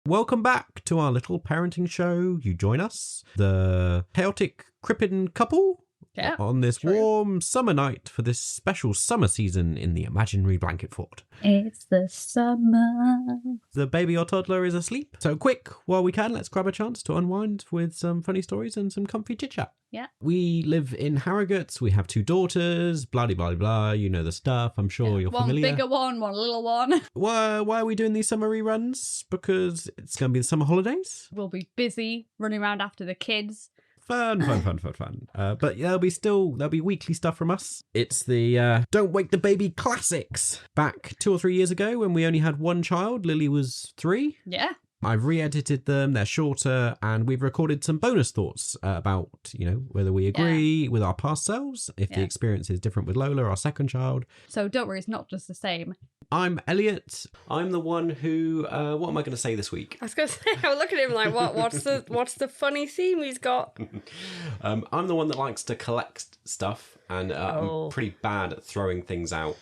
Welcome back to our little parenting show. You join us, the chaotic Crippen couple, on this warm summer night for this special summer season in the imaginary blanket fort. It's the summer. The baby or toddler is asleep. So quick, while we can, let's grab a chance to unwind with some funny stories and some comfy chit-chat. Yeah. We live in Harrogate. We have 2 daughters, blah, blah, blah, blah. You know the stuff. I'm sure you're familiar. One bigger one, one little one. Why are we doing these summer reruns? Because it's going to be the summer holidays. We'll be busy running around after the kids. Fun. But there'll be weekly stuff from us. It's the Don't Wake the Baby classics. Back 2 or 3 years ago when we only had one child, Lily was 3. Yeah. I've re-edited them, they're shorter, and we've recorded some bonus thoughts about, whether we agree with our past selves, if the experience is different with Lola, our second child. So don't worry, it's not just the same. I'm Elliot. I'm the one who, what am I going to say this week? I was going to say, I was looking at him like, what's the funny theme he's got? I'm the one that likes to collect stuff, and I'm pretty bad at throwing things out.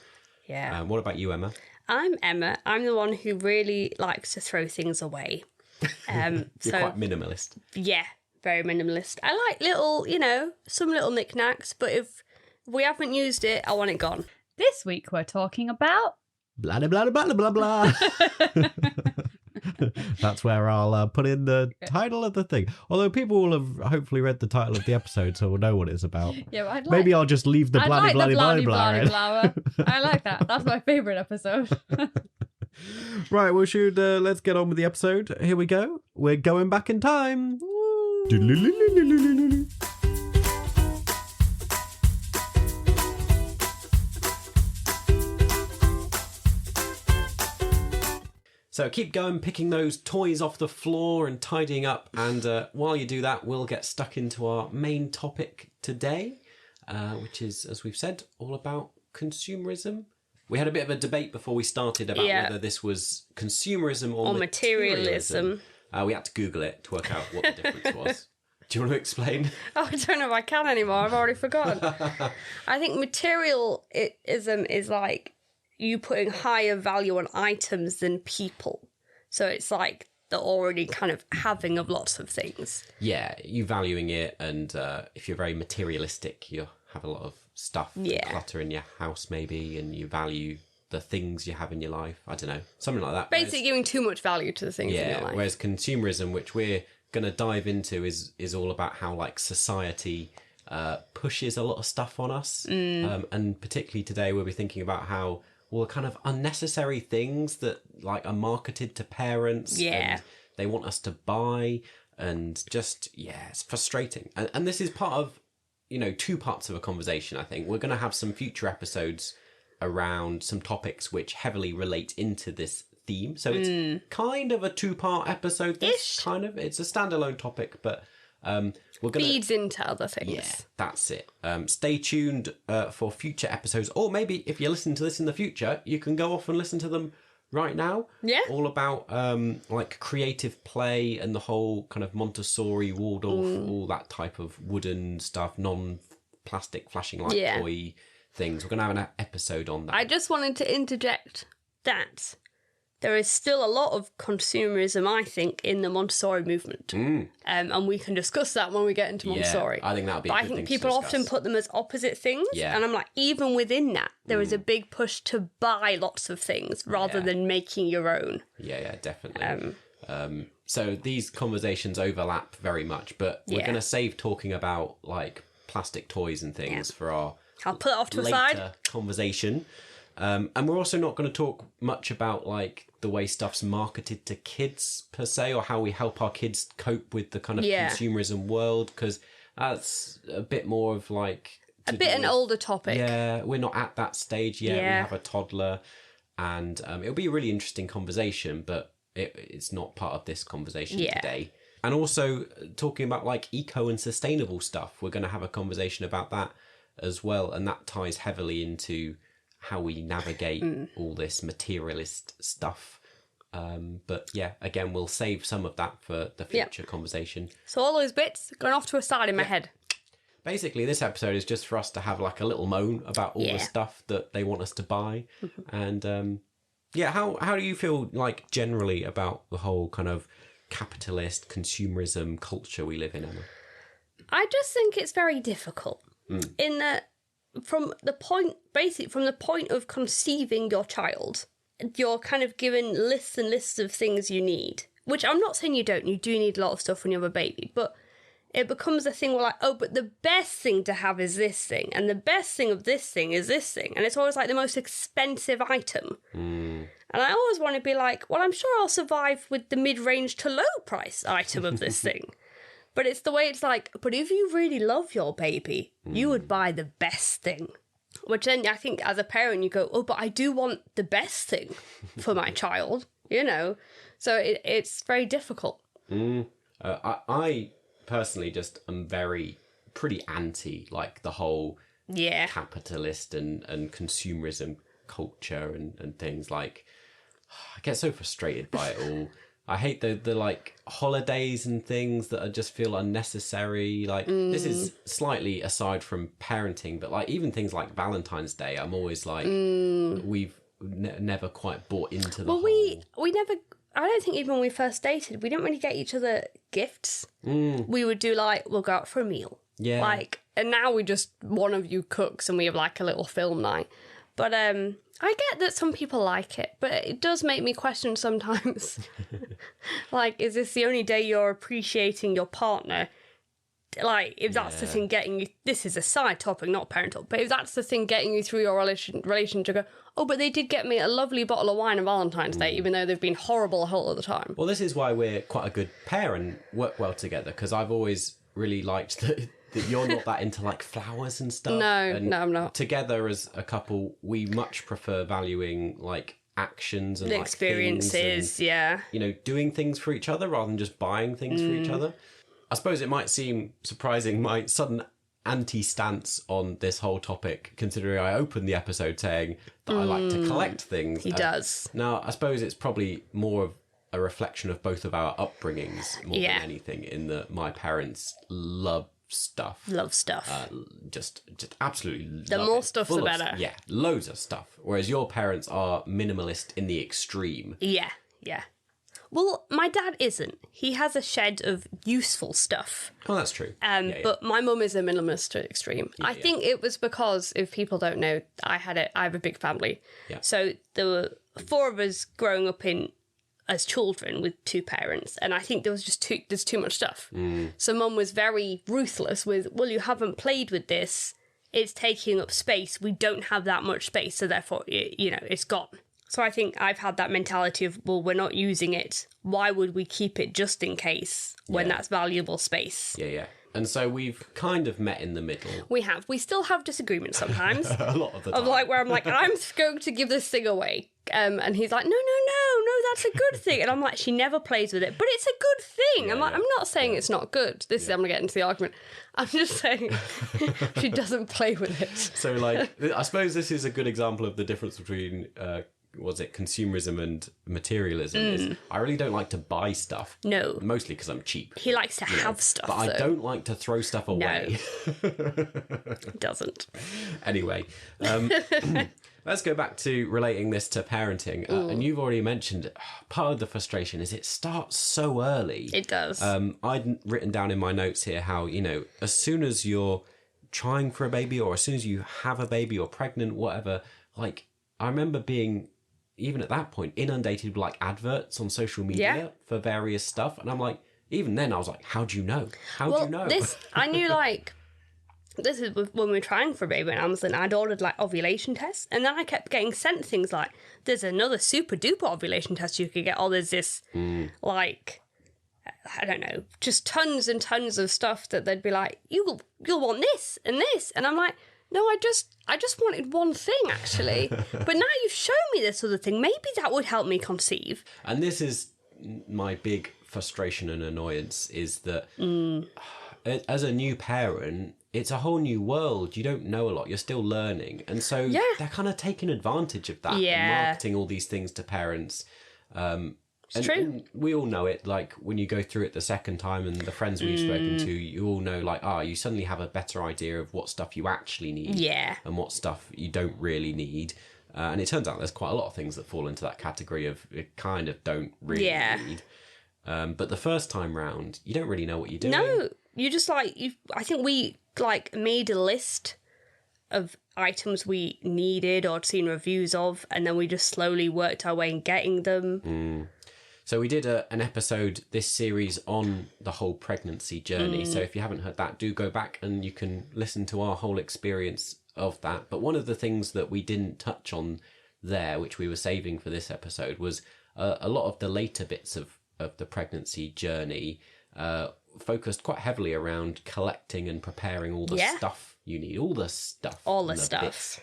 Yeah. What about you, Emma? I'm Emma. I'm the one who really likes to throw things away. You're quite minimalist. Yeah, very minimalist. I like little, some little knickknacks, but if we haven't used it, I want it gone. This week we're talking about... Blah, blah, blah, blah, blah, blah. That's where I'll put in the title of the thing. Although people will have hopefully read the title of the episode, so we'll know what it's about. Yeah, maybe I'll just leave the blah, blah, blah, blah. I like that. That's my favourite episode. Right, well, let's get on with the episode. Here we go. We're going back in time. So keep going, picking those toys off the floor and tidying up. And while you do that, we'll get stuck into our main topic today, which is, as we've said, all about consumerism. We had a bit of a debate before we started about whether this was consumerism or materialism. We had to Google it to work out what the difference was. Do you want to explain? Oh, I don't know if I can anymore. I've already forgotten. I think materialism is like you putting higher value on items than people. So it's like the already kind of having of lots of things. Yeah, you valuing it, and if you're very materialistic, you have a lot of stuff and clutter in your house maybe, and you value the things you have in your life. I don't know, something like that. Basically giving too much value to the things in your life. Whereas consumerism, which we're going to dive into, is all about how like society pushes a lot of stuff on us. And particularly today we'll be thinking about how all the kind of unnecessary things that like are marketed to parents and they want us to buy, and just it's frustrating. And this is part of 2 parts of a conversation. I think we're going to have some future episodes around some topics which heavily relate into this theme, so it's kind of a 2-part episode. It's a standalone topic, but we're gonna feeds into other things. Yeah, that's it. Stay tuned for future episodes, or maybe if you're listening to this in the future, you can go off and listen to them right now. Yeah, all about like creative play and the whole kind of Montessori, Waldorf, all that type of wooden stuff, non-plastic flashing light toy things. We're gonna have an episode on that. I just wanted to interject that there is still a lot of consumerism, I think, in the Montessori movement. And we can discuss that when we get into Montessori. I think that would be a good thing to discuss. I think people often put them as opposite things. Yeah. And I'm like, even within that, there is a big push to buy lots of things rather than making your own. Yeah, definitely. So these conversations overlap very much, but we're going to save talking about like plastic toys and things for our I'll put it off to later a side conversation. And we're also not going to talk much about like the way stuff's marketed to kids per se, or how we help our kids cope with the kind of consumerism world, because that's a bit more of like an older topic. Yeah, we're not at that stage yet. We have a toddler, and it'll be a really interesting conversation, but it's not part of this conversation today. And also talking about like eco and sustainable stuff, we're going to have a conversation about that as well, and that ties heavily into how we navigate all this materialist stuff. But yeah, again, we'll save some of that for the future conversation. So all those bits going off to a side in my head. Basically, this episode is just for us to have like a little moan about all the stuff that they want us to buy. And Yeah, how do you feel like generally about the whole kind of capitalist consumerism culture we live in, Emma? I just think it's very difficult in that from the point of conceiving your child, you're kind of given lists and lists of things you need, which I'm not saying you don't. You do need a lot of stuff when you have a baby, but it becomes a thing where like, oh, but the best thing to have is this thing, and the best thing of this thing is this thing, and it's always like the most expensive item. And I always want to be like, well, I'm sure I'll survive with the mid-range to low-price item of this thing. But it's the way it's like, but if you really love your baby, you would buy the best thing. Which then I think as a parent you go, oh, but I do want the best thing for my child, you know? So it's very difficult. I personally just am pretty anti, like, the whole capitalist and consumerism culture and things. Like, I get so frustrated by it all. I hate the like holidays and things that just feel unnecessary. Like, this is slightly aside from parenting, but like even things like Valentine's Day, I'm always like, we've never quite bought into the whole... we never... I don't think even when we first dated, we didn't really get each other gifts. We would do like, we'll go out for a meal. Yeah. Like, and now we just, one of you cooks and we have like a little film night. But I get that some people like it, but it does make me question sometimes. Like, is this the only day you're appreciating your partner? Like, if that's the thing getting you... This is a side topic, not parental. But if that's the thing getting you through your relationship, to go, oh, but they did get me a lovely bottle of wine on Valentine's Day, even though they've been horrible the whole of the time. Well, this is why we're quite a good pair and work well together, because I've always really liked that you're not that into, like, flowers and stuff. No, and I'm not. Together as a couple, we much prefer valuing, like, actions and The like, experiences, things and, you know, doing things for each other rather than just buying things for each other. I suppose it might seem surprising, my sudden anti-stance on this whole topic, considering I opened the episode saying that I like to collect things. He does. Now, I suppose it's probably more of a reflection of both of our upbringings more than anything, in that my parents love stuff. Just absolutely The love more it. stuff, Full the of- better. Yeah, loads of stuff. Whereas your parents are minimalist in the extreme. Yeah. Well, my dad isn't. He has a shed of useful stuff. Oh, that's true. But my mum is a minimalist to extreme. I think it was because, if people don't know, I have a big family. Yeah. So there were 4 of us growing up as children with 2 parents, and I think there was just there's too much stuff. So mum was very ruthless with, well, you haven't played with this, it's taking up space, we don't have that much space, so therefore, you know, it's gone. So I think I've had that mentality of, well, we're not using it, why would we keep it just in case when that's valuable space? Yeah. And so we've kind of met in the middle. We still have disagreements sometimes. A lot of the time. Of like, where I'm like, I'm going to give this thing away. And he's like, no, that's a good thing. And I'm like, she never plays with it, but it's a good thing. I'm like, I'm not saying it's not good. I'm going to get into the argument. I'm just saying she doesn't play with it. So, like, I suppose this is a good example of the difference between... consumerism and materialism is I really don't like to buy stuff. No. Mostly because I'm cheap. He likes to have stuff, but I don't like to throw stuff away. He doesn't. Anyway, let's go back to relating this to parenting. And you've already mentioned part of the frustration is it starts so early. It does. I'd written down in my notes here how, you know, as soon as you're trying for a baby or as soon as you have a baby or pregnant, whatever, like, I remember being... even at that point, inundated with like adverts on social media for various stuff. And I'm like, even then I was like, how do you know? How do you know? I knew like, this is when we were trying for a baby on Amazon, I'd ordered like ovulation tests. And then I kept getting sent things like, there's another super duper ovulation test you could get. Or there's this like, I don't know, just tons and tons of stuff that they'd be like, you'll want this and this. And I'm like, no, I just wanted one thing, actually. But now you've shown me this other thing. Maybe that would help me conceive. And this is my big frustration and annoyance, is that as a new parent, it's a whole new world. You don't know a lot. You're still learning. And so they're kind of taking advantage of that and marketing all these things to parents. It's true. And we all know it, like, when you go through it the second time and the friends we've spoken to, you all know, like, you suddenly have a better idea of what stuff you actually need and what stuff you don't really need. And it turns out there's quite a lot of things that fall into that category of you kind of don't really need. But the first time round, you don't really know what you're doing. No, you just I think we made a list of items we needed or seen reviews of, and then we just slowly worked our way in getting them. So we did an episode this series on the whole pregnancy journey. So if you haven't heard that, do go back and you can listen to our whole experience of that. But one of the things that we didn't touch on there, which we were saving for this episode, was a lot of the later bits of the pregnancy journey focused quite heavily around collecting and preparing all the stuff you need, all the stuff bits,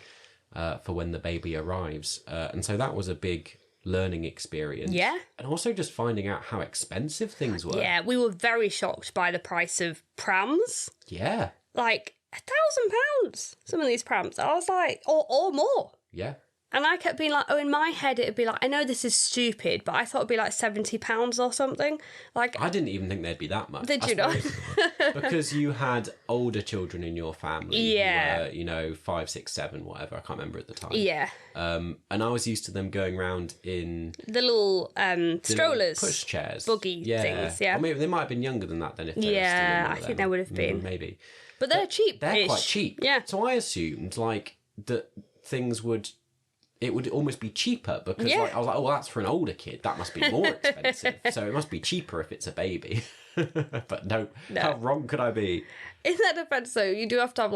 for when the baby arrives. And so that was a big learning experience. Yeah. And also just finding out how expensive things were. Yeah, we were very shocked by the price of prams. Yeah. Like £1,000, some of these prams. I was like, or more. Yeah. And I kept being like, in my head it'd be like, I know this is stupid, but I thought it'd be like £70 or something. Like, I didn't even think there'd be that much. Did you not? Because you had older children in your family. Yeah. Who were, 5, 6, 7, whatever. I can't remember at the time. Yeah. And I was used to them going around in the little strollers, push chairs, buggy things. Yeah. Or maybe they might have been younger than that. Then if they were still in one of them. think they would have been maybe. But they're cheap. They're quite cheap. Yeah. So I assumed that things would. It would almost be cheaper because I was like, oh, well, that's for an older kid. That must be more expensive. So it must be cheaper if it's a baby. But no, how wrong could I be? In that defence, though, you do have to have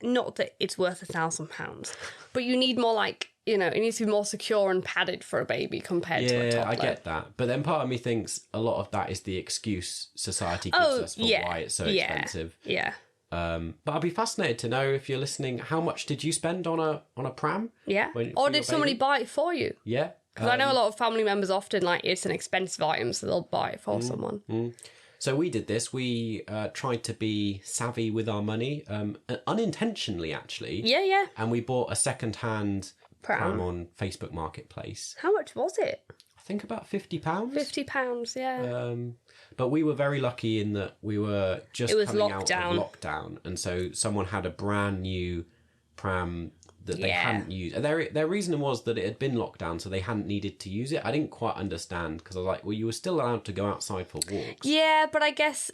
not that it's worth £1,000, but you need more it needs to be more secure and padded for a baby compared to a toddler. Yeah, I get that. But then part of me thinks a lot of that is the excuse society gives us for why it's so expensive. Yeah. But I'd be fascinated to know, if you're listening, how much did you spend on a pram? Yeah. Or did somebody buy it for you? Yeah. Because I know a lot of family members often, it's an expensive item, so they'll buy it for someone. So we did this. We tried to be savvy with our money, unintentionally, actually. Yeah, yeah. And we bought a second-hand pram on Facebook Marketplace. How much was it? I think about £50. £50, yeah. But we were very lucky in that we were just coming out of lockdown. And so someone had a brand new pram that they hadn't used. Their reason was that it had been locked down, so they hadn't needed to use it. I didn't quite understand, because I was like, well, you were still allowed to go outside for walks. Yeah, but I guess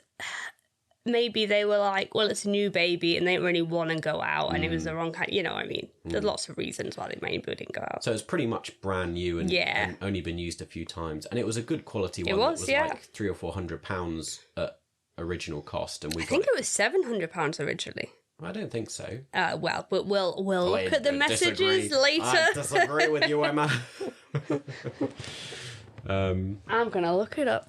maybe they were like, well, it's a new baby and they didn't really want to go out and it was the wrong kind, what I mean? There's lots of reasons why they maybe didn't go out. So it's pretty much brand new and only been used a few times. And it was a good quality one. It was like £300 or £400 at original cost. And I think it was £700 originally. I don't think so. Well, but we'll look at the messages later. I disagree with you, Emma. I'm going to look it up.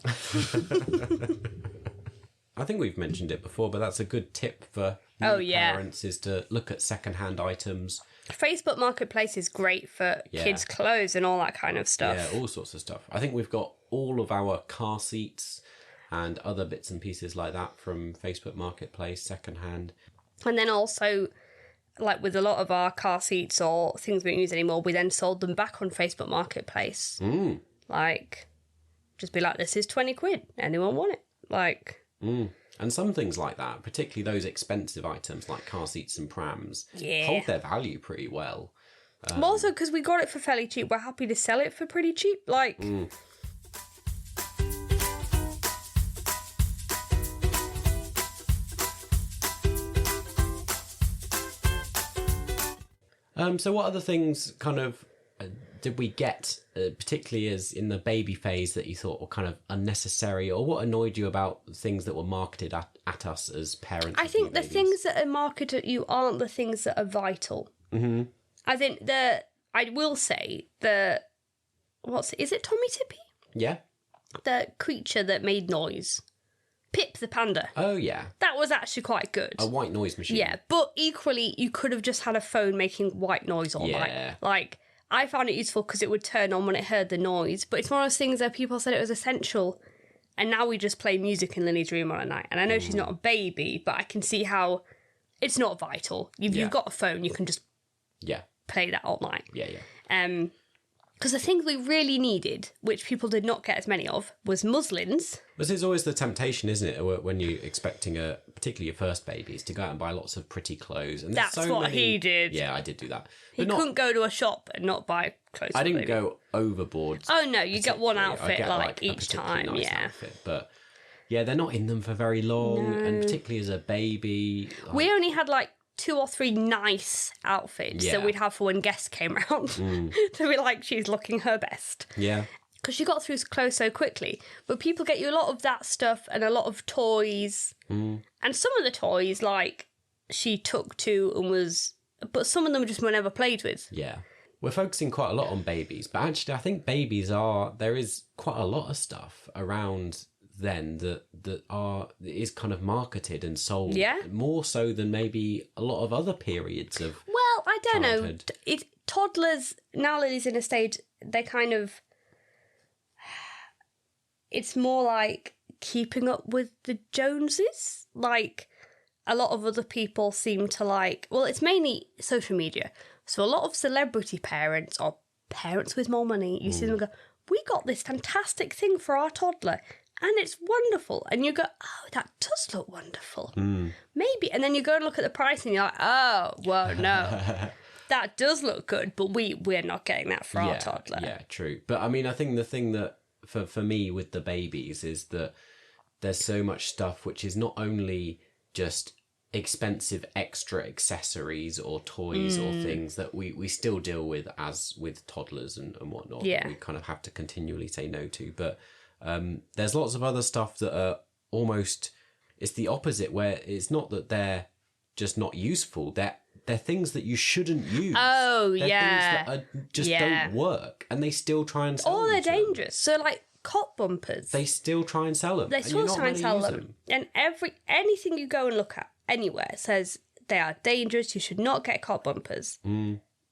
I think we've mentioned it before, but that's a good tip for parents, is to look at second-hand items. Facebook Marketplace is great for kids' clothes and all that kind of stuff. Yeah, all sorts of stuff. I think we've got all of our car seats and other bits and pieces like that from Facebook Marketplace, second-hand. And then also, with a lot of our car seats or things we don't use anymore, we then sold them back on Facebook Marketplace. Just be like, this is 20 quid. Anyone want it? And some things like that, particularly those expensive items like car seats and prams, hold their value pretty well. But also, because we got it for fairly cheap, we're happy to sell it for pretty cheap. So what other things kind of did we get, particularly as in the baby phase, that you thought were kind of unnecessary, or what annoyed you about things that were marketed at us as parents? I think the things that are marketed at you aren't the things that are vital. Mm-hmm. I think I will say is it Tommy Tippy? Yeah. The creature that made noise. Pip the panda. Oh, yeah. That was actually quite good. A white noise machine. Yeah, but equally, you could have just had a phone making white noise all night. I found it useful because it would turn on when it heard the noise, but it's one of those things that people said it was essential, and now we just play music in Lily's room on a night. And I know she's not a baby, but I can see how it's not vital. You've got a phone, you can just play that all night. Yeah. Because the things we really needed, which people did not get as many of, was muslins. But it's always the temptation, isn't it, when you're expecting particularly particularly your first babies, to go out and buy lots of pretty clothes. And there's That's so what many... he did. Yeah, I did do that. He But couldn't go to a shop and not buy clothes. I for didn't baby. go overboard. Oh no, you get one particularly. I outfit get, like a each particularly time. nice Yeah. outfit, but yeah, they're not in them for very long, and particularly as a baby. We only had like 2 or 3 nice outfits Yeah. that we'd have for when guests came round. So we're like, she's looking her best. Yeah. Because she got through clothes so quickly. But people get you a lot of that stuff and a lot of toys. And some of the toys, like, she took to and was... But some of them just were never played with. Yeah. We're focusing quite a lot on babies, but actually I think babies are... There is quite a lot of stuff around then that is kind of marketed and sold. Yeah. More so than maybe a lot of other periods of... Well, I don't childhood. know. Toddlers, nowadays in a stage, they kind of... It's more like keeping up with the Joneses. Like, a lot of other people seem to like... Well, it's mainly social media. So a lot of celebrity parents or parents with more money, you see them go, we got this fantastic thing for our toddler and it's wonderful. And you go, oh, that does look wonderful. Maybe. And then you go and look at the price and you're like, oh, well, no. That does look good, but we're not getting that for our toddler. Yeah, true. But I mean, I think the thing that for me with the babies is that there's so much stuff which is not only just expensive extra accessories or toys or things that we still deal with as with toddlers and whatnot. Yeah. We kind of have to continually say no to. But there's lots of other stuff that are almost, it's the opposite, where it's not that they're just not useful. They're things that you shouldn't use. Oh, They're yeah. things that just don't work, and they still try and sell Or them they're to them. dangerous. So, like, cop bumpers. They still try and sell them. They and still you're not try and gonna sell use them. And anything you go and look at anywhere says they are dangerous, you should not get cop bumpers.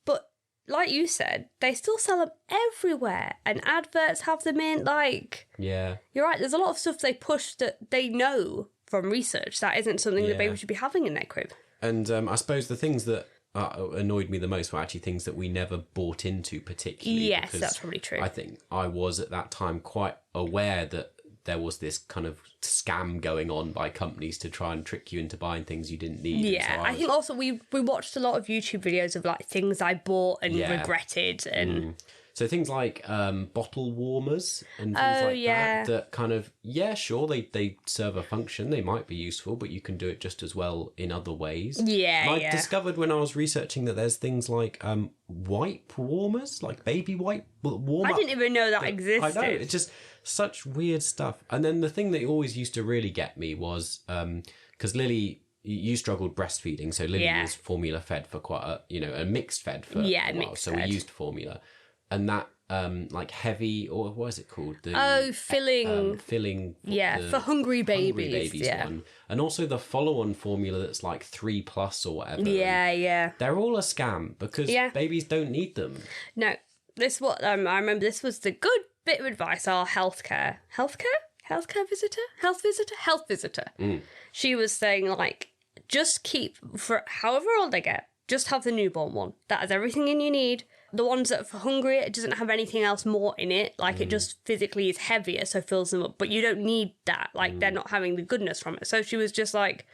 But like you said, they still sell them everywhere, and adverts have them in. Like, Yeah. you're right, there's a lot of stuff they push that they know from research that isn't something that babies should be having in their crib. And I suppose the things that annoyed me the most were actually things that we never bought into particularly. Yes, because that's probably true. I think I was at that time quite aware that there was this kind of scam going on by companies to try and trick you into buying things you didn't need. Yeah, I think also we watched a lot of YouTube videos of like things I bought and regretted, and So things like bottle warmers and things that kind of, sure, they serve a function, they might be useful, but you can do it just as well in other ways. Yeah, and I discovered when I was researching that there's things like wipe warmers, like baby wipe warmer. I didn't even know that existed. I know, it's just such weird stuff. And then the thing that always used to really get me was, because Lily... You struggled breastfeeding, so Lily was formula fed for quite a mixed fed for a while. Mixed so fed. we used formula, and that like heavy, or what is it called? Filling. Filling. For hungry babies. One, and also the follow-on formula that's like 3+ or whatever. Yeah. They're all a scam because babies don't need them. No, this what I remember. This was the good bit of advice our health visitor. She was saying, like, just keep, for however old they get, just have the newborn one. That has everything in you need. The ones that are for hungry, it doesn't have anything else more in it. Like, it just physically is heavier, so fills them up. But you don't need that. Like, they're not having the goodness from it. So she was just like,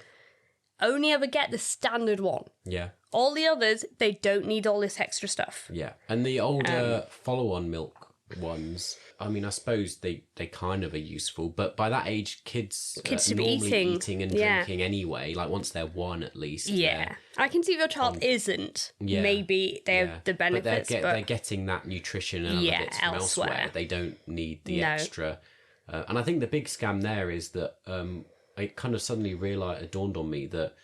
only ever get the standard one. Yeah. All the others, they don't need all this extra stuff. Yeah. And the older follow-on milk ones, I mean, I suppose they kind of are useful, but by that age, kids should be normally eating and yeah. drinking anyway. Like once they're one, at least. Yeah, I can see if your child isn't. Yeah. Maybe they have the benefits, but they're getting that nutrition and other bits from elsewhere. They don't need the extra. And I think the big scam there is that it kind of suddenly dawned on me that.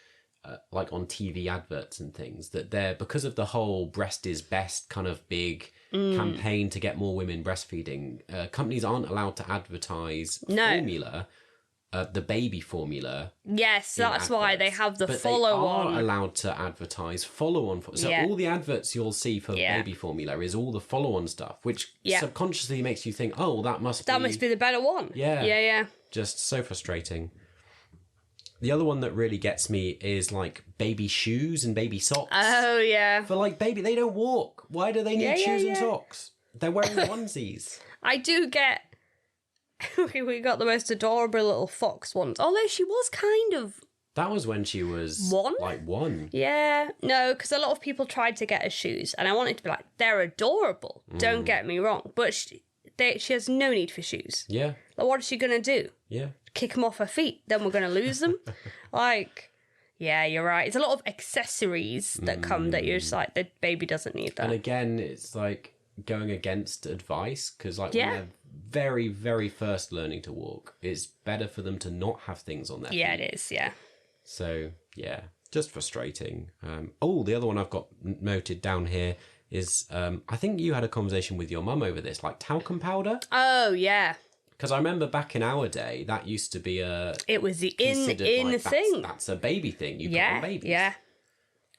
Like on TV adverts and things, that they're, because of the whole breast is best kind of big campaign to get more women breastfeeding, companies aren't allowed to advertise formula, the baby formula. Yes, that's why they have the but follow-on. They are allowed to advertise follow-on. So all the adverts you'll see for baby formula is all the follow-on stuff, which subconsciously makes you think, oh, that must be the better one. Yeah. Just so frustrating. The other one that really gets me is like baby shoes and baby socks. Oh, yeah. For like baby, they don't walk. Why do they need shoes and socks? They're wearing onesies. I do get... we got the most adorable little fox once. Although she was kind of That was when she was One? like 1. Yeah, no, because a lot of people tried to get her shoes, and I wanted to be like, they're adorable. Don't get me wrong, but she has no need for shoes. Yeah. Like, what is she gonna do? Yeah. Kick them off her feet? Then we're gonna lose them. Like, yeah, you're right. It's a lot of accessories that come that you're just like, the baby doesn't need that. And again, it's like going against advice, because like when Yeah. they're very, very first learning to walk, it's better for them to not have things on their feet. Yeah, it is. Yeah. So, yeah, just frustrating. The other one I've got noted down here is I think you had a conversation with your mum over this, like talcum powder. Oh yeah. Because I remember back in our day, that used to be It was the considered in like, thing. That's a baby thing. You put Yeah, on babies. yeah.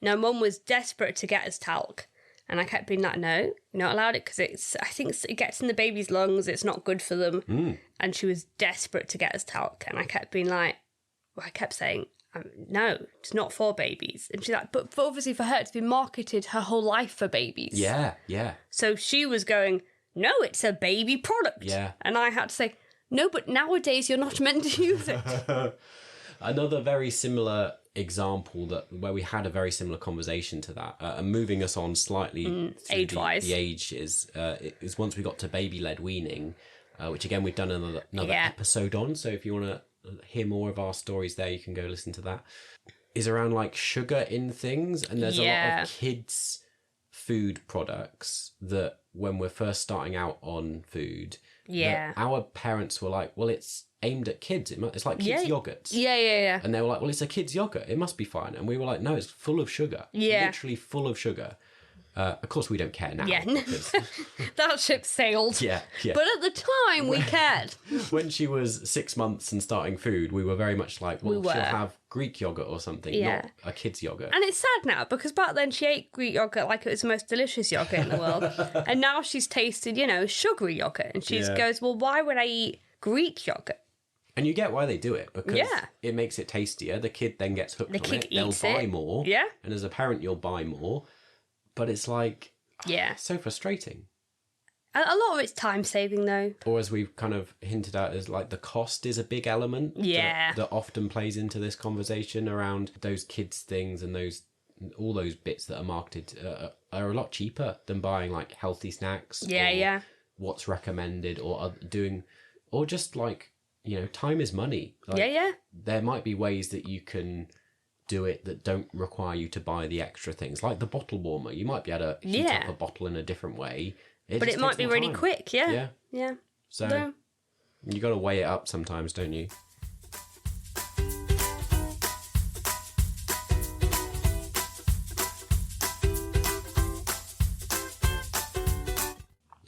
No, Mum was desperate to get us talc, and I kept being like, "No, you're not allowed it because it gets in the baby's lungs. It's not good for them." And she was desperate to get us talc, and I kept being like, I kept saying, "No, it's not for babies." And she's like, "But obviously for her, it's been marketed her whole life for babies." Yeah, yeah. So she was going, "No, it's a baby product." Yeah. And I had to say, "No, but nowadays you're not meant to use it." Another very similar example where we had a very similar conversation to that, and moving us on slightly through age-wise. the age is once we got to baby-led weaning, which again we've done another episode on. So if you want to hear more of our stories there, you can go listen to that. Is around like sugar in things, and there's a lot of kids food products that when we're first starting out on food, that our parents were like, well, it's aimed at kids. It's like kids yogurts. Yeah. And they were like, well, it's a kid's yogurt. It must be fine. And we were like, no, it's full of sugar. Yeah. Literally full of sugar. Of course, we don't care now. Yeah. Because, That ship sailed. yeah. But at the time, we cared. When she was 6 months and starting food, we were very much like, well, We she'll were. have Greek yogurt or something, Yeah. not a kid's yogurt. And it's sad now because back then she ate Greek yogurt like it was the most delicious yogurt in the world. And now she's tasted, sugary yogurt. And she goes, well, why would I eat Greek yogurt? And you get why they do it, because Yeah. it makes it tastier. The kid then gets hooked The on kid it. They'll eats buy it. more. Yeah. And as a parent, you'll buy more. But it's like, Yeah. so frustrating. A lot of it's time saving though. Or as we've kind of hinted at, is like the cost is a big element that often plays into this conversation around those kids things, and all those bits that are marketed are a lot cheaper than buying like healthy snacks. Yeah. What's recommended, or just like, time is money. Like, Yeah. there might be ways that you can do it that don't require you to buy the extra things, like the bottle warmer. You might be able to heat up a bottle in a different way. But it might be really quick. Yeah. So No. you got to weigh it up sometimes, don't you?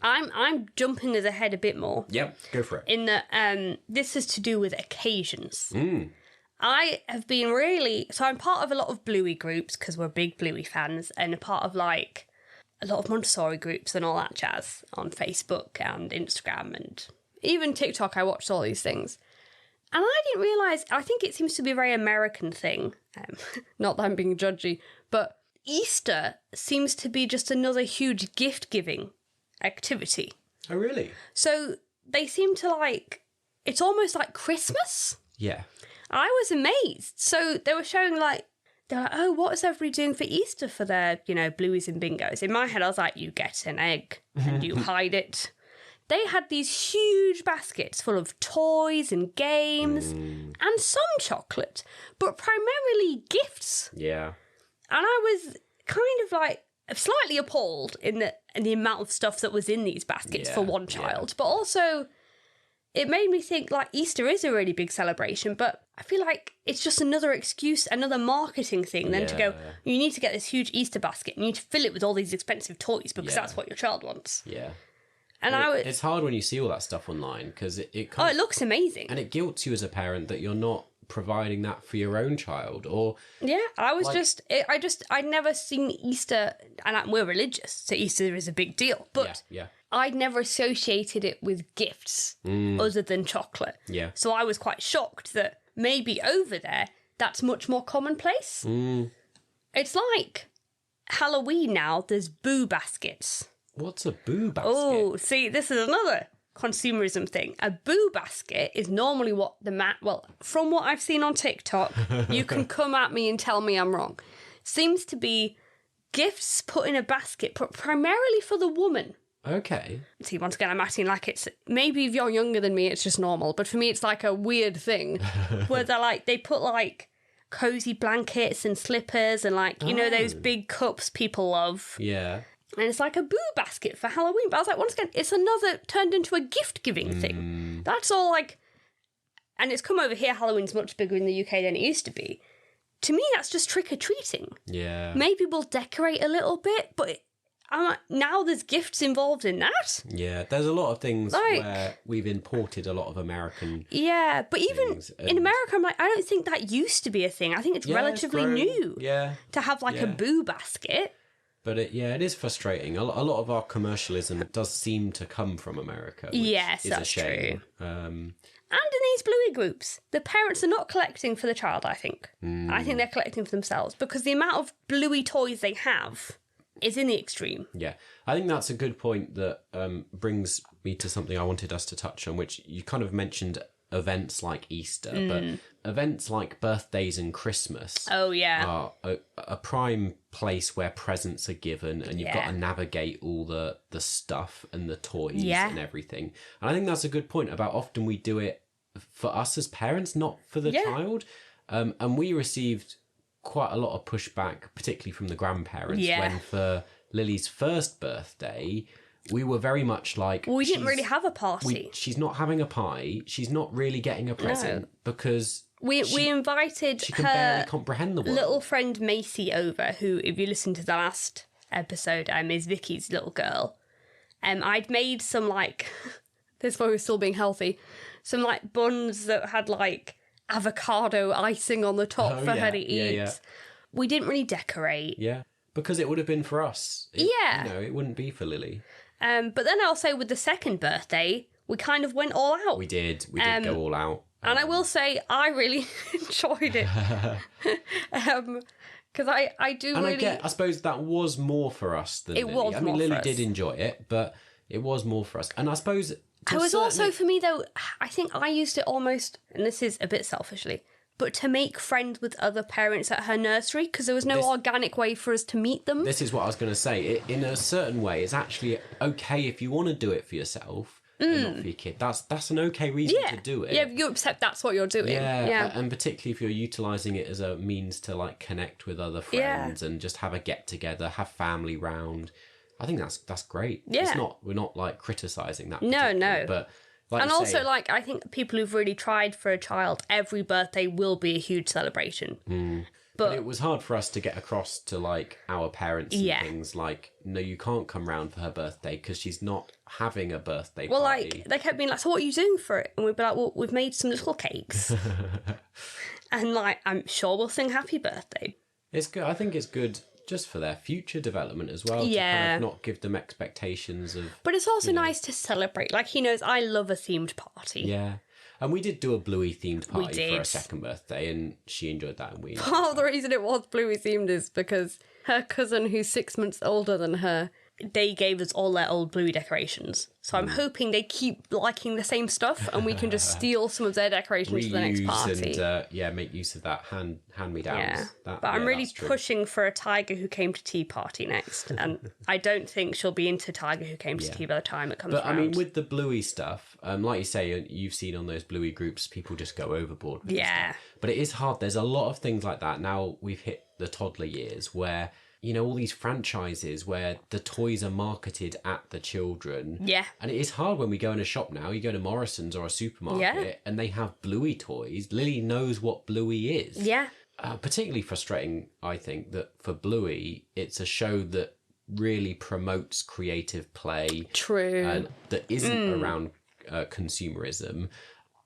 I'm jumping us ahead a bit more. Yep, go for it. In that this is to do with occasions. I have been I'm part of a lot of Bluey groups because we're big Bluey fans, and a part of like a lot of Montessori groups and all that jazz on Facebook and Instagram and even TikTok. I watched all these things. And I didn't realise, I think it seems to be a very American thing. Not that I'm being judgy, but Easter seems to be just another huge gift-giving activity. Oh, really? So they seem to it's almost like Christmas. Yeah. I was amazed. So they were showing they're like, oh, what is everybody doing for Easter for their, blueies and bingos? In my head, I was like, you get an egg and you hide it. They had these huge baskets full of toys and games and some chocolate, but primarily gifts. Yeah. And I was kind of slightly appalled in the amount of stuff that was in these baskets for one child, but also it made me think Easter is a really big celebration, but I feel like it's just another excuse, another marketing thing then to go, you need to get this huge Easter basket, you need to fill it with all these expensive toys because that's what your child wants. Yeah. And it's hard when you see all that stuff online because it looks amazing. And it guilts you as a parent that you're not providing that for your own child, or I was I'd never seen Easter, and we're religious, so Easter is a big deal, but I'd never associated it with gifts other than chocolate. Yeah. So I was quite shocked that maybe over there that's much more commonplace. It's like Halloween now, there's boo baskets. What's a boo basket? Oh, see, this is another consumerism thing. A boo basket is normally what from what I've seen on TikTok, you can come at me and tell me I'm wrong, seems to be gifts put in a basket, but primarily for the woman. Okay. See, once again, I'm acting like it's, maybe if you're younger than me, it's just normal, but for me, it's like a weird thing where they put like cozy blankets and slippers and like, you know, those big cups people love. Yeah. And it's like a boo basket for Halloween. But I was like, once again, it's another turned into a gift-giving thing. That's all like... And it's come over here, Halloween's much bigger in the UK than it used to be. To me, that's just trick-or-treating. Yeah. Maybe we'll decorate a little bit, but now there's gifts involved in that. Yeah, there's a lot of things Like- where we've imported a lot of American... Yeah, but even things, in and- America, I'm like, I don't think that used to be a thing. I think it's Yeah, relatively grown. new Yeah. to have like a Yeah. boo basket. But it is frustrating. A lot of our commercialism does seem to come from America, which Yes, is a that's shame. And in these bluey groups, the parents are not collecting for the child, I think. I think they're collecting for themselves because the amount of bluey toys they have is in the extreme. Yeah, I think that's a good point that brings me to something I wanted us to touch on, which you kind of mentioned events like Easter, but events like birthdays and Christmas Oh, yeah. are a prime place where presents are given and you've got Yeah. to navigate all the stuff and the toys Yeah. and everything. And I think that's a good point about often we do it for us as parents, not for the Yeah. child. And we received quite a lot of pushback, particularly from the grandparents, Yeah. when for Lily's first birthday, we were very much like... Well, we didn't she's- really have a party. she's not having a pie. She's not really getting a present because We invited she can barely her comprehend the world. little friend Macy over, who, if you listen to the last episode, is Vicky's little girl. I'd made some like, this boy was still being healthy, some like buns that had like avocado icing on the top Oh, for yeah. her to eat. Yeah, yeah. We didn't really decorate. Yeah, because it would have been for us. Yeah. You know, it wouldn't be for Lily. But then I'll say with the second birthday, we kind of went all out. We did go all out. And I will say, I really enjoyed it. Because I do And really... I suppose that was more for us than It Lily. was I mean, more for Lily us. did enjoy it, but it was more for us. And I suppose... It was also, for me, though, I think I used it almost, and this is a bit selfishly, but to make friends with other parents at her nursery, because there was no organic way for us to meet them. This is what I was going to say. In a certain way, it's actually okay if you want to do it for yourself and not for your kid. That's an okay reason to do it. Yeah, you accept that's what you're doing. Yeah, and particularly if you're utilising it as a means to like connect with other friends and just have a get together, have family round. I think that's great. Yeah. We're not like criticising that. No. particularly, but like And you also, say, like, I think people who've really tried for a child, every birthday will be a huge celebration. but it was hard for us to get across to like our parents and things like, no, you can't come round for her birthday because she's not having a birthday Well, party. like, they kept being like, so what are you doing for it? And we'd be like, well, we've made some little cakes. And, like, I'm sure we'll sing happy birthday. It's good. I think it's good just for their future development as well. Yeah. To kind of not give them expectations of... But it's also nice to celebrate. Like, he knows I love a themed party. Yeah. And we did do a Bluey themed party for did. her second birthday and she enjoyed that and we... Part of the reason it was Bluey themed is because her cousin, who's 6 months older than her, they gave us all their old Bluey decorations. So I'm hoping they keep liking the same stuff and we can just steal some of their decorations for the next party. And make use of that hand-me-downs. Yeah, That, but I'm really that's true. pushing for a Tiger Who Came to Tea party next, and I don't think she'll be into Tiger Who Came to Tea by the time it comes But around. I mean, with the Bluey stuff, like you say, you've seen on those Bluey groups, people just go overboard with Yeah. stuff. But it is hard. There's a lot of things like that. Now we've hit the toddler years where, you know, all these franchises where the toys are marketed at the children. Yeah. And it is hard when we go in a shop now. You go to Morrison's or a supermarket and they have Bluey toys. Lily knows what Bluey is. Yeah. Particularly frustrating, I think, that for Bluey, it's a show that really promotes creative play. True. And that isn't around consumerism.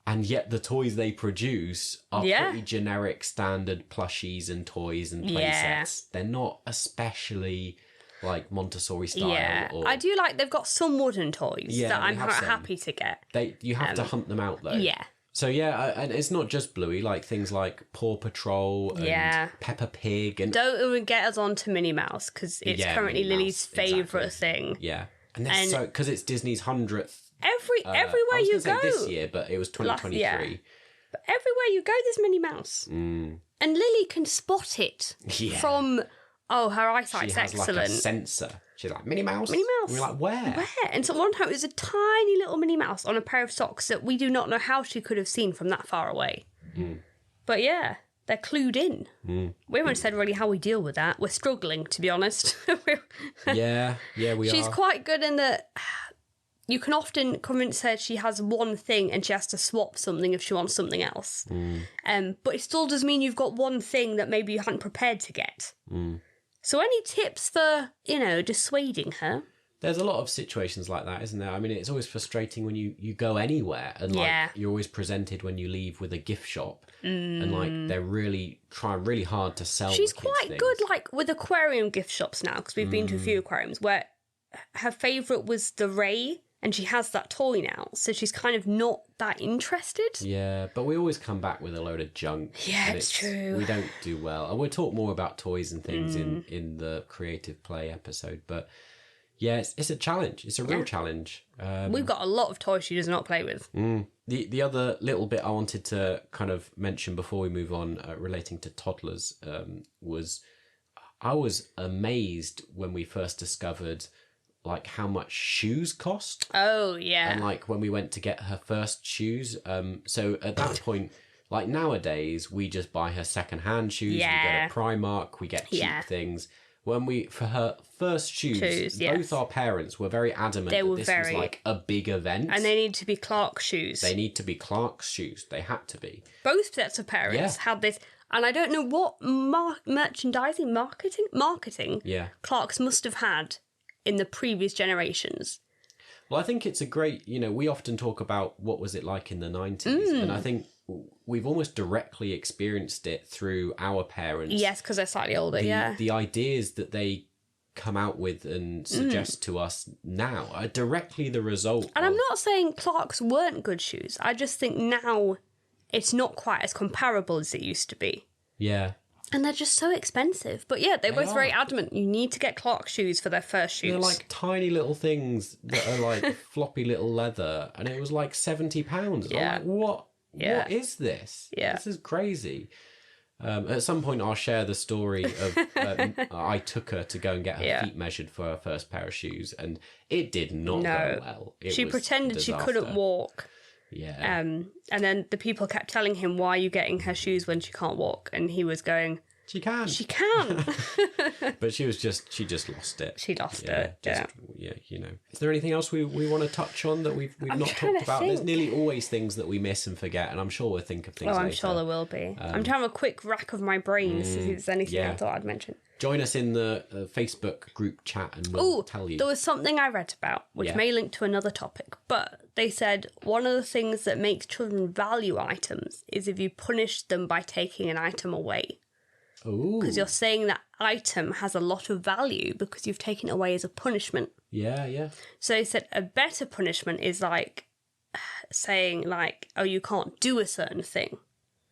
And yet the toys they produce are pretty generic, standard plushies and toys and play sets. They're not especially like Montessori style. Yeah. Or, I do like they've got some wooden toys Yeah, that they I'm have quite some. happy to get. you have to hunt them out though. Yeah. So yeah, and it's not just Bluey, like things like Paw Patrol and Peppa Pig and Don't even get us on to Minnie Mouse because it's Yeah, currently Minnie Lily's Mouse, favourite exactly. thing. yeah. And they're so because it's Disney's 100th everywhere I was you gonna go. say this year, but it was 2023. Yeah. But everywhere you go, there's Minnie Mouse. And Lily can spot it Yeah. from, her She eyesight's has excellent. like a sensor. She's like, Minnie Mouse? Minnie Mouse. And we're like, where? And so one time it was a tiny little Minnie Mouse on a pair of socks that we do not know how she could have seen from that far away. But yeah, they're clued in. We haven't said really how we deal with that. We're struggling, to be honest. Yeah, we She's are. quite good in that you can often convince her she has one thing and she has to swap something if she wants something else. But it still does mean you've got one thing that maybe you hadn't prepared to get. So any tips for, dissuading her? There's a lot of situations like that, isn't there? I mean, it's always frustrating when you go anywhere and like you're always presented when you leave with a gift shop and like they're really trying really hard to sell. She's the kids quite things. good like with aquarium gift shops now because we've been to a few aquariums where her favourite was the ray and she has that toy now. So she's kind of not that interested. Yeah, but we always come back with a load of junk. Yeah, and it's true. We don't do well. And we'll talk more about toys and things in the creative play episode. But yeah, it's a challenge. It's a real challenge. We've got a lot of toys she does not play with. The other little bit I wanted to kind of mention before we move on relating to toddlers was I was amazed when we first discovered like how much shoes cost. Oh, yeah. And like when we went to get her first shoes. So at that point, like nowadays, we just buy her second-hand shoes. Yeah. We go to Primark. We get cheap things. When for her first shoes, both our parents were very adamant that this was like a big event. And they need to be Clark's shoes. They need to be Clark's shoes. They had to be. Both sets of parents had this. And I don't know what marketing Clark's must have had in the previous generations. Well, I think it's a great, we often talk about what was it like in the 90s. And I think we've almost directly experienced it through our parents. Yes, because they're slightly older, The ideas that they come out with and suggest to us now are directly the result. And I'm not saying Clark's weren't good shoes. I just think now it's not quite as comparable as it used to be. Yeah. And they're just so expensive. But yeah, they're both very adamant. You need to get Clark's shoes for their first shoes. They're like tiny little things that are like floppy little leather. And it was like £70. Yeah. I'm like, what? Yeah. What is this? Yeah. This is crazy. At some point, I'll share the story of I took her to go and get her feet measured for her first pair of shoes. And it did not go well. She pretended she couldn't walk. Yeah. And then the people kept telling him, why are you getting her shoes when she can't walk? And he was going, She can. She can. But she just lost it. She lost it. Is there anything else we want to touch on that we've not talked about? There's nearly always things that we miss and forget, and I'm sure we'll think of things later. I'm sure there will be. I'm trying to have a quick rack of my brain to see if there's anything I thought I'd mention. Join us in the Facebook group chat and we'll tell you. There was something I read about, which may link to another topic, but they said one of the things that makes children value items is if you punish them by taking an item away. Because you're saying that item has a lot of value because you've taken it away as a punishment. Yeah. So they said a better punishment is like saying like, oh, you can't do a certain thing.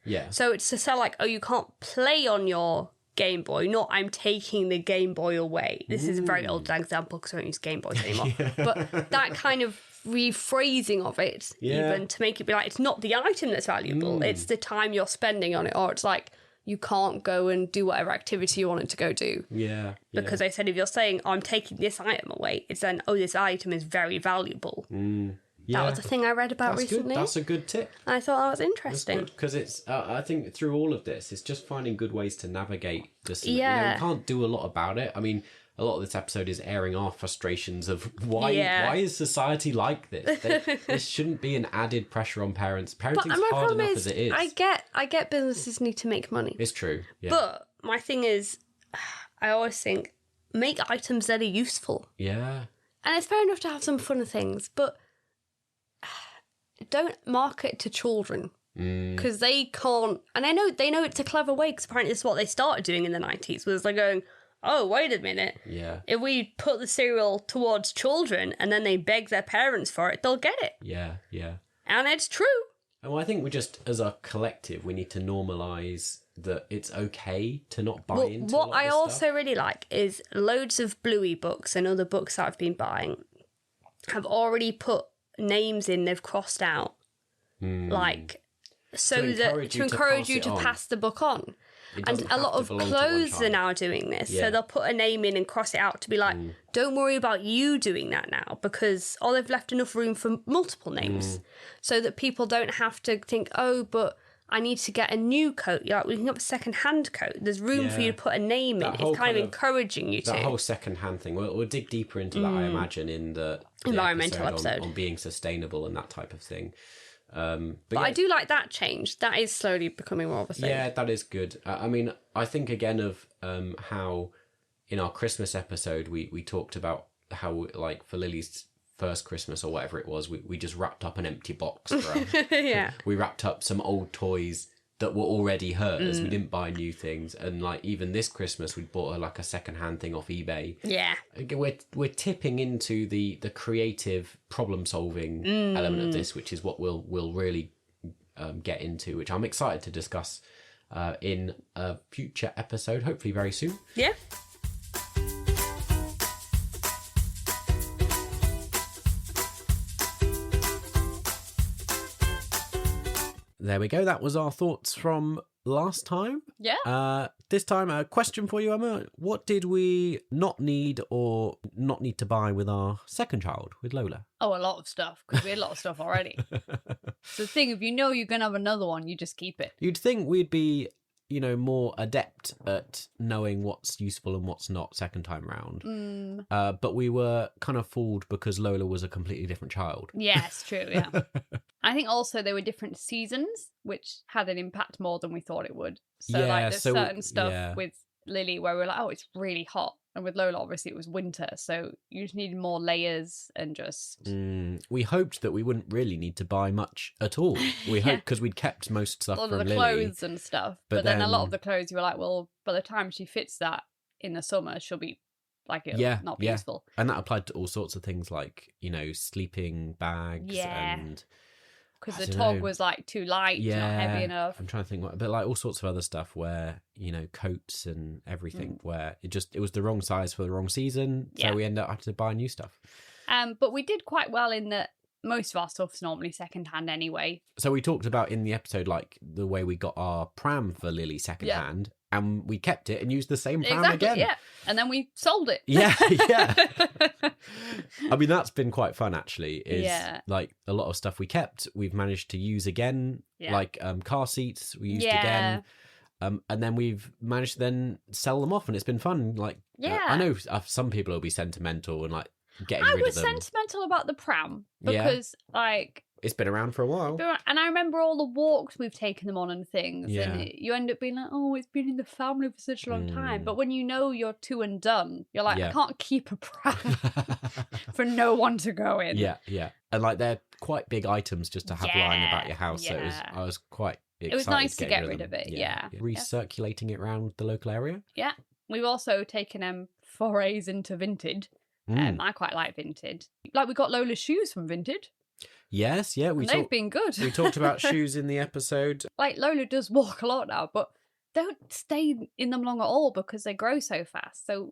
Yeah. So it's to say like, oh, you can't play on your Game Boy, not I'm taking the Game Boy away. This is a very old example because I don't use Game Boys anymore. But that kind of rephrasing of it, even to make it be like, it's not the item that's valuable, it's the time you're spending on it. Or it's like, you can't go and do whatever activity you wanted to go do. Yeah. Because they said if you're saying, oh, I'm taking this item away, it's then, oh, this item is very valuable. That was the thing I read about recently. Good. That's a good tip. I thought that was interesting. Because it's, I think through all of this, it's just finding good ways to navigate this. Yeah. We can't do a lot about it. I mean, a lot of this episode is airing our frustrations of why is society like this? This shouldn't be an added pressure on parents. Parenting's hard enough as it is. I get businesses need to make money. It's true. Yeah. But my thing is, I always think, make items that are useful. Yeah. And it's fair enough to have some fun things, but don't market to children. Because they can't, and they know it's a clever way, because apparently this is what they started doing in the 90s, was they're going, oh, wait a minute. Yeah. If we put the cereal towards children and then they beg their parents for it, they'll get it. Yeah. And it's true. And I think we just, as a collective, we need to normalise that it's okay to not buy into what I also stuff. really like is loads of Bluey books and other books that I've been buying have already put names in they've crossed out. Like, so that to encourage you to pass the book on. And a lot of clothes are now doing this. So they'll put a name in and cross it out to be like, don't worry about you doing that now, because they've left enough room for multiple names so that people don't have to think, oh, but I need to get a new coat. You're like, we can have a second-hand coat. There's room for you to put a name in. It's kind of encouraging you to. That whole second-hand thing. We'll dig deeper into that, I imagine, in the environmental episode. On being sustainable and that type of thing. But I do like that change. That is slowly becoming more of a thing. Yeah, that is good. I mean, I think again of how in our Christmas episode we talked about how, like, for Lily's first Christmas or whatever it was, we just wrapped up an empty box for her. Yeah. We wrapped up some old toys that were already hers. We didn't buy new things. And like even this Christmas, we bought her like a second-hand thing off eBay. Yeah. We're tipping into the creative problem-solving element of this, which is what we'll really get into, which I'm excited to discuss in a future episode, hopefully very soon. Yeah. There we go. That was our thoughts from last time. Yeah. This time, a question for you, Emma. What did we not need or not need to buy with our second child, with Lola? Oh, a lot of stuff, because we had a lot of stuff already. So the thing, if you know you're going to have another one, you just keep it. You'd think we'd be, more adept at knowing what's useful and what's not second time round. But we were kind of fooled because Lola was a completely different child. Yes, true, yeah. I think also they were different seasons, which had an impact more than we thought it would. So there's certain stuff with Lily where we're like, oh, it's really hot. And with Lola, obviously, it was winter. So you just needed more layers and just... We hoped that we wouldn't really need to buy much at all. We hoped because we'd kept most stuff from Lily. A lot of the clothes and stuff. But then a lot of the clothes, you were like, well, by the time she fits that in the summer, she'll be like, it'll not be useful. And that applied to all sorts of things like, sleeping bags and... Because the tog was like too light, not heavy enough. I'm trying to think, but like all sorts of other stuff where, coats and everything where it was the wrong size for the wrong season. So we end up having to buy new stuff. But we did quite well in that most of our stuff's normally secondhand anyway. So we talked about in the episode, like the way we got our pram for Lily secondhand. And we kept it and used the same pram again. Yeah. And then we sold it. Yeah. I mean, that's been quite fun, actually. Like a lot of stuff we kept, we've managed to use again. Yeah. Like car seats, we used again. And then we've managed to then sell them off, and it's been fun. Like, I know some people will be sentimental and like getting rid of them. I was sentimental about the pram because like... It's been around for a while. And I remember all the walks we've taken them on and things. Yeah. And you end up being like, oh, it's been in the family for such a long time. But when you know you're two and done, you're like, I can't keep a pram for no one to go in. Yeah. And like they're quite big items just to have lying about your house. So I was quite excited. It was nice to get rid of it, Recirculating it around the local area. Yeah. We've also taken forays into vintage. I quite like vintage. Like we got Lola's shoes from vintage. Yes, they've been good. We talked about shoes in the episode. Like Lola does walk a lot now, but don't stay in them long at all because they grow so fast. So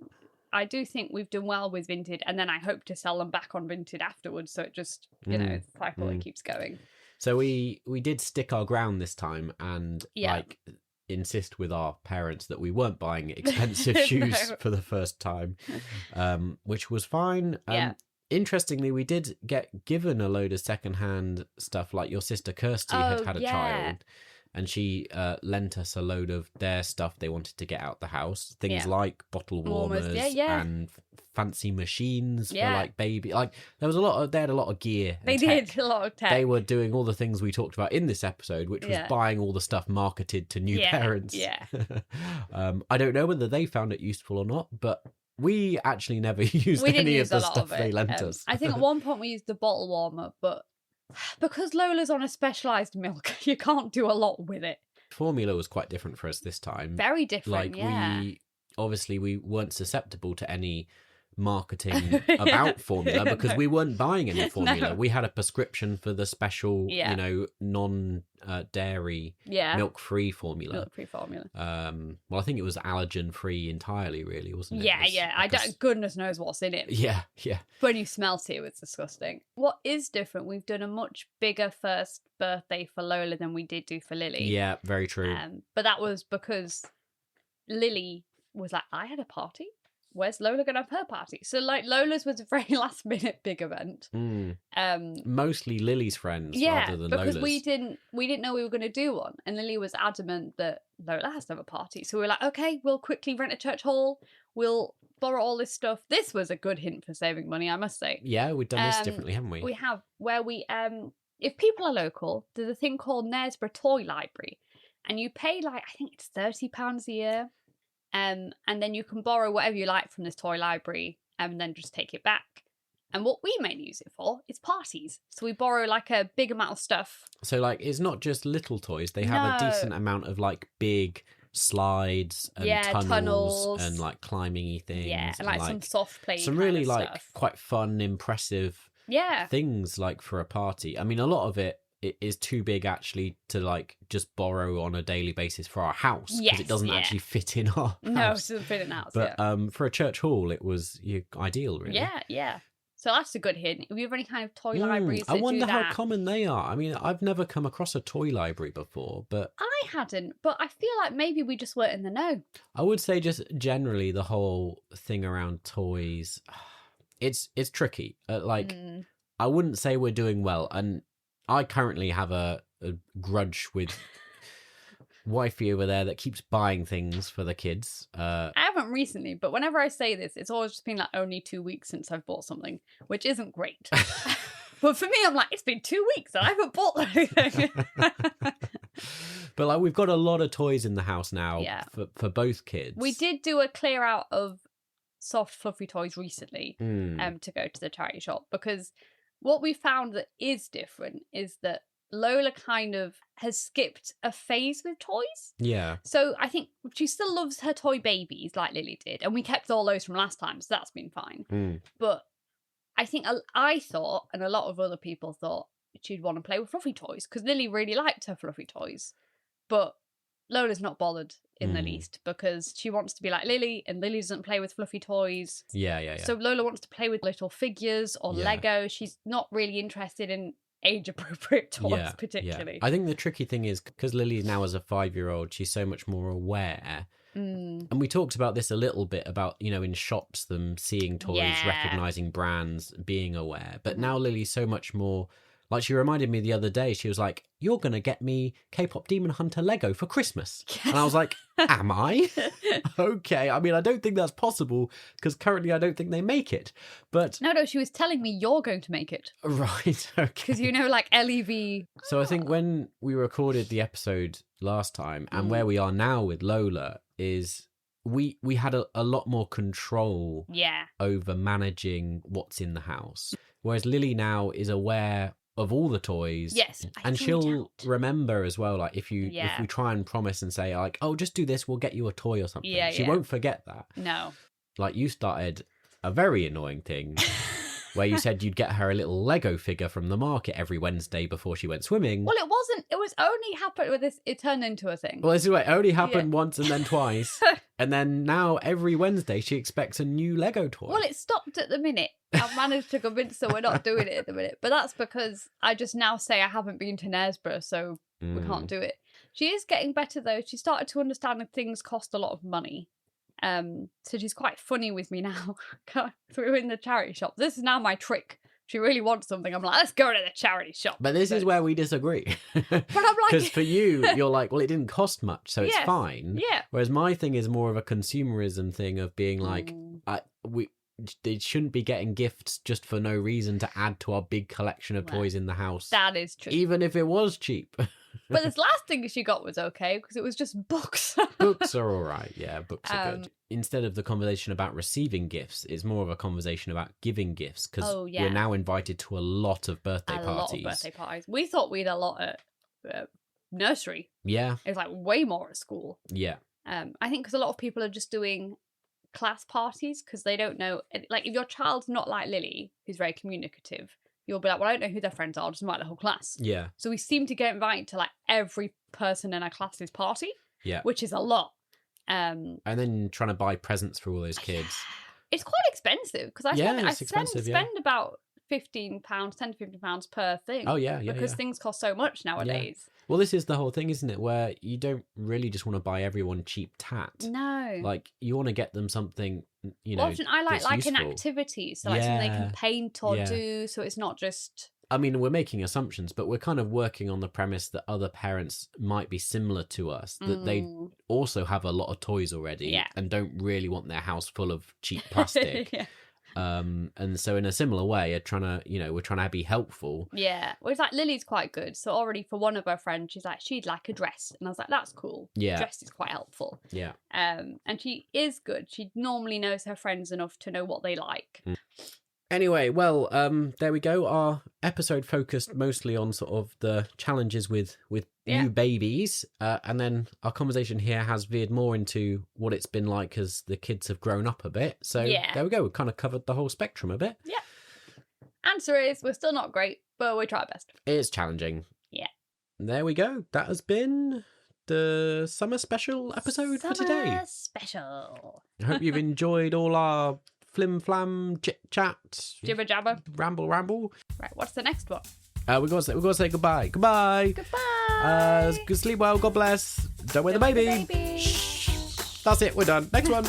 I do think we've done well with vintage, and then I hope to sell them back on vintage afterwards. So it just, the cycle that keeps going. So we did stick our ground this time and like insist with our parents that we weren't buying expensive shoes for the first time, which was fine. Interestingly, we did get given a load of secondhand stuff. Like your sister Kirsty had a child, and she lent us a load of their stuff they wanted to get out the house. Things like bottle warmers and fancy machines for like baby. Like there was they had a lot of gear. They did a lot of tech. They were doing all the things we talked about in this episode, which was buying all the stuff marketed to new parents. Yeah. I don't know whether they found it useful or not, but we actually never used any of the stuff they lent us. I think at one point we used the bottle warmer, but because Lola's on a specialised milk, you can't do a lot with it. Formula was quite different for us this time. Very different, we weren't susceptible to any marketing about formula because we weren't buying any formula. We had a prescription for the special, non-dairy, milk-free formula. Milk-free formula. Well, I think it was allergen-free entirely, really, wasn't it? Yeah. Goodness knows what's in it. Yeah. When you smelt it was disgusting. What is different, we've done a much bigger first birthday for Lola than we did do for Lily. Yeah, very true. But that was because Lily was like, I had a party. Where's Lola going to have her party? So, like, Lola's was a very last-minute big event. Mostly Lily's friends rather than Lola's. Because we didn't know we were going to do one. And Lily was adamant that Lola has to have a party. So we were like, okay, we'll quickly rent a church hall. We'll borrow all this stuff. This was a good hint for saving money, I must say. Yeah, we've done this differently, haven't we? We have, where we, if people are local, there's a thing called Knaresborough Toy Library. And you pay, like, I think it's £30 a year. And then you can borrow whatever you like from this toy library and then just take it back. And what we mainly use it for is parties. So we borrow like a big amount of stuff. So like it's not just little toys. They have a decent amount of like big slides and tunnels and like climbing-y things. Yeah, and like some soft play. Some really like quite fun, impressive things like for a party. I mean, a lot of it is too big actually to like just borrow on a daily basis for our house because it doesn't actually fit in our house. No, it doesn't fit in our house. But for a church hall, it was ideal, really. Yeah. So that's a good hint. Have you ever any kind of toy libraries that I wonder do that? how common they are. I mean, I've never come across a toy library before, but I hadn't. But I feel like maybe we just weren't in the know. I would say just generally the whole thing around toys, it's tricky. I wouldn't say we're doing well, and I currently have a grudge with wifey over there that keeps buying things for the kids. I haven't recently, but whenever I say this, it's always just been like only 2 weeks since I've bought something, which isn't great. But for me, I'm like, it's been 2 weeks and I haven't bought anything. But like, we've got a lot of toys in the house now for both kids. We did do a clear out of soft, fluffy toys recently to go to the charity shop because what we found that is different is that Lola kind of has skipped a phase with toys. Yeah. So I think she still loves her toy babies like Lily did. And we kept all those from last time, so that's been fine. But I think I thought, and a lot of other people thought, she'd want to play with fluffy toys because Lily really liked her fluffy toys. But Lola's not bothered in the least because she wants to be like Lily and Lily doesn't play with fluffy toys. Yeah. So Lola wants to play with little figures or Lego. She's not really interested in age-appropriate toys particularly. I think the tricky thing is because Lily now as a 5-year-old, she's so much more aware. And we talked about this a little bit about, in shops, them seeing toys, recognising brands, being aware. But now Lily's so much more... Like, she reminded me the other day, she was like, you're going to get me K-pop Demon Hunter Lego for Christmas. Yes. And I was like, am I? Okay. I mean, I don't think that's possible because currently I don't think they make it. But No, she was telling me you're going to make it. Right, okay. Because like LEV. So I think when we recorded the episode last time and where we are now with Lola is... We had a lot more control over managing what's in the house. Whereas Lily now is aware of all the toys. Yes. And she'll remember as well, like if we try and promise and say like, oh, just do this, we'll get you a toy or something. She won't forget that. No. Like you started a very annoying thing where you said you'd get her a little Lego figure from the market every Wednesday before she went swimming. Well, it wasn't. It was only happened with this. It turned into a thing. Well, this is what it only happened once and then twice. And then now every Wednesday she expects a new Lego toy. Well, it stopped at the minute. I've managed to convince her we're not doing it at the minute. But that's because I just now say I haven't been to Knaresborough, so we can't do it. She is getting better, though. She started to understand that things cost a lot of money. So she's quite funny with me now. We're in the charity shop. This is now my trick. She really wants something. I'm like, let's go to the charity shop. But this is where we disagree. But I'm like, because for you, you're like, well, it didn't cost much, so it's fine. Yeah. Whereas my thing is more of a consumerism thing of being like, they shouldn't be getting gifts just for no reason to add to our big collection of toys in the house. That is true. Even if it was cheap. But this last thing she got was okay because it was just books. Books are all right. Yeah, books are good. Instead of the conversation about receiving gifts, it's more of a conversation about giving gifts because we're now invited to a lot of birthday parties. A lot of birthday parties. We thought we had a lot at nursery. Yeah. It was like way more at school. Yeah. I think because a lot of people are just doing class parties because they don't know. Like, if your child's not like Lily, who's very communicative, you'll be like, well, I don't know who their friends are, I'll just invite the whole class. Yeah. So we seem to get invited to like every person in our class's party. Yeah. Which is a lot. And then trying to buy presents for all those kids. It's quite expensive because I spend about £15, £10 to £15 per thing. Oh, yeah. Because things cost so much nowadays. Yeah. Well, this is the whole thing, isn't it? Where you don't really just want to buy everyone cheap tat. No. Like, you want to get them something, you know, often I like useful. An activity. So like something they can paint or do. So it's not just... I mean, we're making assumptions, but we're kind of working on the premise that other parents might be similar to us, that they also have a lot of toys already and don't really want their house full of cheap plastic. And so in a similar way, we're trying to be helpful. Yeah. Well, it's like Lily's quite good. So already for one of her friends, she's like, she'd like a dress. And I was like, that's cool. Yeah. Dress is quite helpful. Yeah. And she is good. She normally knows her friends enough to know what they like. Anyway, well, there we go. Our episode focused mostly on sort of the challenges with new babies. And then our conversation here has veered more into what it's been like as the kids have grown up a bit. So there we go. We kind of covered the whole spectrum a bit. Yeah. Answer is, we're still not great, but we try our best. It's challenging. Yeah. There we go. That has been the summer special episode for today. Summer special. I hope you've enjoyed all our flim flam, chit chat, jibber jabber, ramble. Right, what's the next one? We're gonna say goodbye. Goodbye. Good sleep well. God bless. Don't wear the baby. Shh. That's it. We're done. Next one.